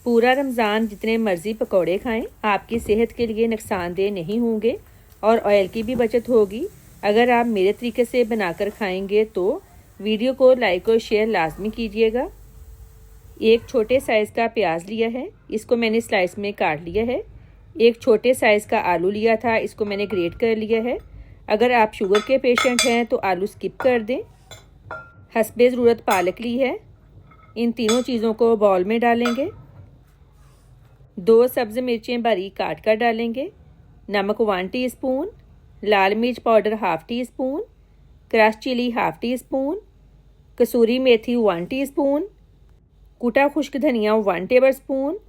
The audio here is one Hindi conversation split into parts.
पूरा रमज़ान जितने मर्ज़ी पकौड़े खाएं, आपकी सेहत के लिए नुकसानदेह नहीं होंगे और ऑयल की भी बचत होगी। अगर आप मेरे तरीके से बनाकर खाएंगे तो वीडियो को लाइक और शेयर लाजमी कीजिएगा। एक छोटे साइज़ का प्याज लिया है, इसको मैंने स्लाइस में काट लिया है। एक छोटे साइज़ का आलू लिया था, इसको मैंने ग्रेट कर लिया है। अगर आप शुगर के पेशेंट हैं तो आलू स्किप कर दें। हस्बे ज़रूरत पालक ली है। इन तीनों चीज़ों को बाउल में डालेंगे। 2 सब्ज़ मिर्चें बारीक काट कर डालेंगे। नमक 1 टीस्पून, लाल मिर्च powder 1/2 teaspoon, crush chilli 1/2 teaspoon, कसूरी मेथी 1 टीस्पून, कुटा खुश्क धनिया 1 टेबलस्पून,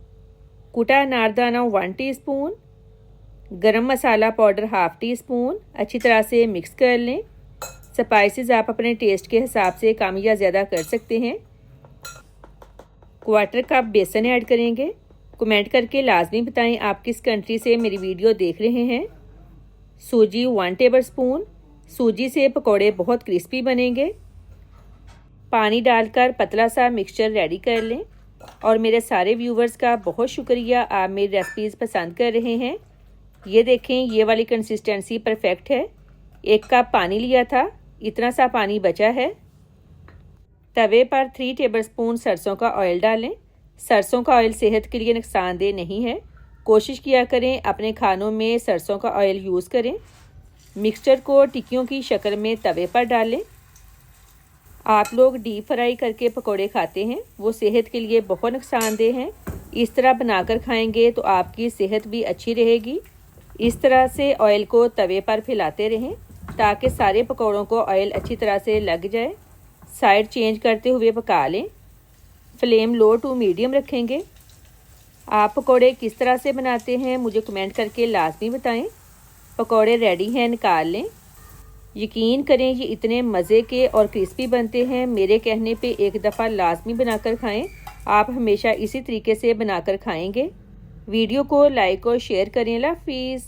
कुटा अनारदाना 1 टीस्पून, गरम मसाला पाउडर 1/2 टीस्पून। अच्छी तरह से मिक्स कर लें। स्पाइसेस आप अपने टेस्ट के हिसाब से कम या ज़्यादा कर सकते हैं। 1/4 कप बेसन ऐड करेंगे। कमेंट करके लाजमी बताएं आप किस कंट्री से मेरी वीडियो देख रहे हैं। सूजी 1 टेबलस्पून। सूजी से पकोड़े बहुत क्रिस्पी बनेंगे। पानी डालकर पतला सा मिक्सचर रेडी कर लें। और मेरे सारे व्यूवर्स का बहुत शुक्रिया, आप मेरी रेसिपीज़ पसंद कर रहे हैं। ये देखें, ये वाली कंसिस्टेंसी परफेक्ट है। 1 कप पानी लिया था, इतना सा पानी बचा है। तवे पर 3 टेबलस्पून सरसों का ऑयल डालें। सरसों का ऑयल सेहत के लिए नुकसानदेह नहीं है। कोशिश किया करें अपने खानों में सरसों का ऑयल यूज़ करें। मिक्सचर को टिक्कियों की शक्ल में तवे पर डालें। आप लोग डीप फ्राई करके पकोड़े खाते हैं, वो सेहत के लिए बहुत नुकसानदेह हैं। इस तरह बनाकर खाएंगे तो आपकी सेहत भी अच्छी रहेगी। इस तरह से ऑयल को तवे पर फैलाते रहें ताकि सारे पकोड़ों को ऑयल अच्छी तरह से लग जाए। साइड चेंज करते हुए पका लें। फ्लेम लो टू मीडियम रखेंगे। आप पकोड़े किस तरह से बनाते हैं मुझे कमेंट करके लाजमी बताएं। पकोड़े रेडी हैं, निकाल लें। यकीन करें ये इतने मज़े के और क्रिस्पी बनते हैं। मेरे कहने पे एक दफ़ा लाजमी बनाकर खाएं। आप हमेशा इसी तरीके से बनाकर खाएंगे। वीडियो को लाइक और शेयर करें। अल्लाह हाफिज़।